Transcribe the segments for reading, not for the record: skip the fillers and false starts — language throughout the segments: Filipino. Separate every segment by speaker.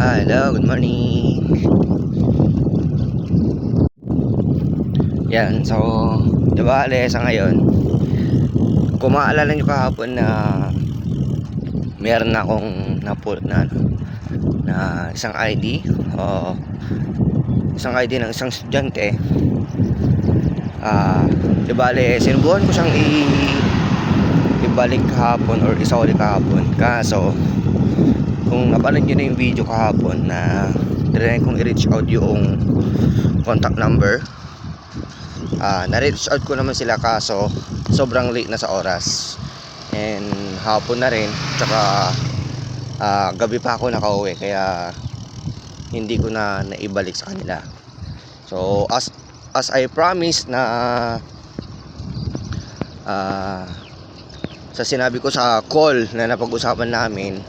Speaker 1: Hello, good morning. Yan, so diba sa ngayon, kung maalala nyo kahapon na meron akong napulot na isang ID o isang ID ng isang estudyante. Diba sinubukan ko siyang ibalik kahapon or isauli kahapon, kaso kung napanood nyo na yung video kahapon na trinay kong i-reach out yung contact number, na-reach out ko naman sila, kaso sobrang late na sa oras and hapon na rin, tsaka gabi pa ako nakauwi, kaya hindi ko na naibalik sa kanila. So as I promised na sa sinabi ko sa call na napag-usapan namin,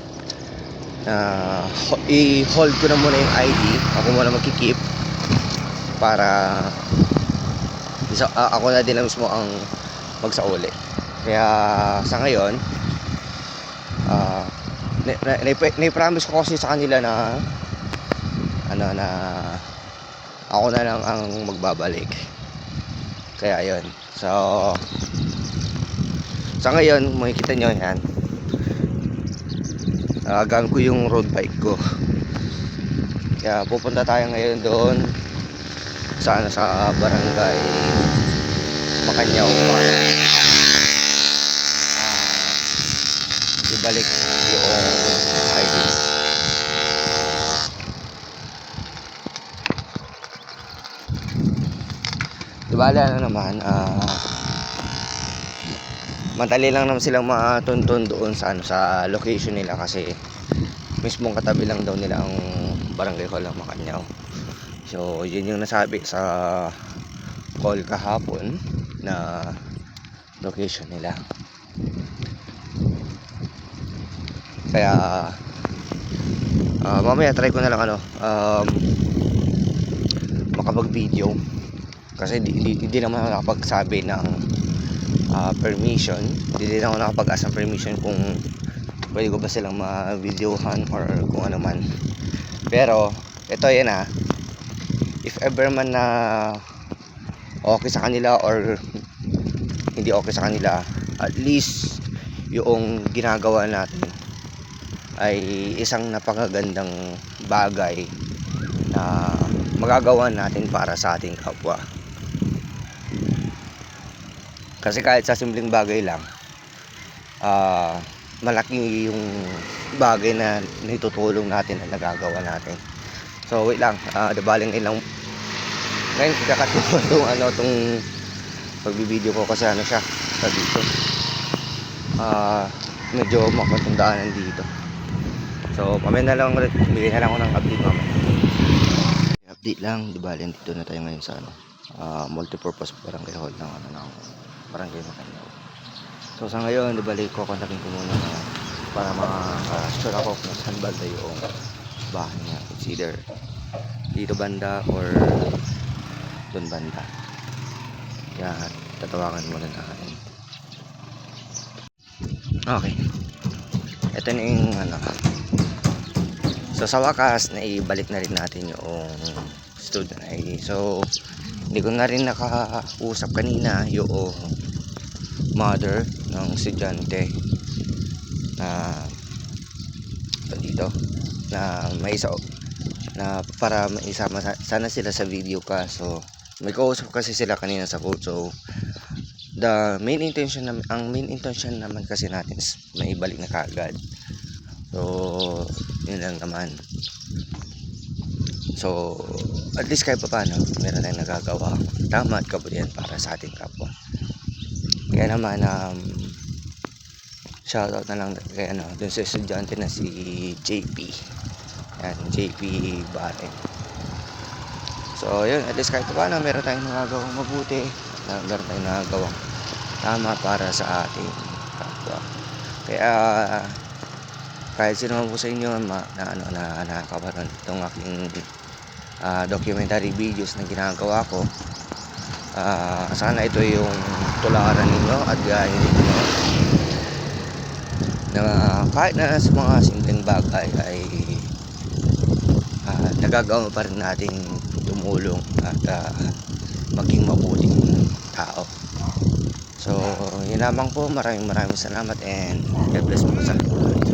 Speaker 1: i-hold ko na muna yung ID, ako muna magkikip para ako na din mismo ang magsauli. Kaya sa ngayon, na-promise ko kasi sa kanila na na ako na lang ang magbabalik. Kaya yun, so sa ngayon makikita nyo yan, gamit ko yung road bike ko. Kaya pupunta tayo ngayon doon sa barangay Macanyaw para ibalik yung ID. Dibala na naman, madali lang naman silang matuntun doon sa location nila, kasi mismong katabi lang daw nila ang barangay hall ng Macanyaw. So yun yung nasabi sa call kahapon na location nila. Kaya mamaya try ko na lang makapag video, kasi hindi naman ako nakapagsabi ng permission. Hindi na ako nakapag-ask ng permission kung pwede ko ba silang ma-videohan or kung ano man. Pero ito yan, if ever man na okay sa kanila or hindi okay sa kanila, at least yung ginagawa natin ay isang napakagandang bagay na magagawa natin para sa ating kapwa. Kasi kahit sa simpleng bagay lang, malaki yung bagay na naitutulong natin na nagagawa natin. So wait lang, dabaling ilang ngayon kakatuwa tong pagbibideo ko, kasi siya sa dito, medyo makatundaan dito. So mamaya na lang ulit, bigyan na lang ako ng update mamaya. Update lang, dabaling dito na tayo ngayon sa multipurpose barangay hall ng barangay Macanyaw. So sa ngayon, dibalik ko kontakin ko muna para sure ako kung saan banda yung bahay niya. It's either dito banda or doon banda. Kaya tatawagan muna natin. Okay. Ito na yung So sa wakas, naibalik na rin natin yung student ID. So hindi ko na rin nakausap kanina yung mother ng estudyante na dito, na may isa na para maisama sana sila sa video ka. So may kausap kasi sila kanina sa phone. So ang main intention naman kasi natin is maibalik na kaagad. So yun lang naman. So at least kahit pa paano meron tayong nagagawa tama at kabutihan para sa ating kapwa. Kaya naman shoutout na lang kay dun sa estudyante na si JP. Yan, JP Baren. So yun, at least kahit pa paano meron tayong nagagawang mabuti, meron tayong nagagawang tama para sa ating kapwa. Kaya kahit sino man po sa inyo na nakakaparoon itong aking documentary videos na ginagawa ko, sana ito yung tularan ninyo at gayahin ninyo na kahit na sa mga simpleng bagay ay nagagawa pa rin nating tumulong at maging mabuting tao. So yun lamang po, maraming salamat and God bless po sa ating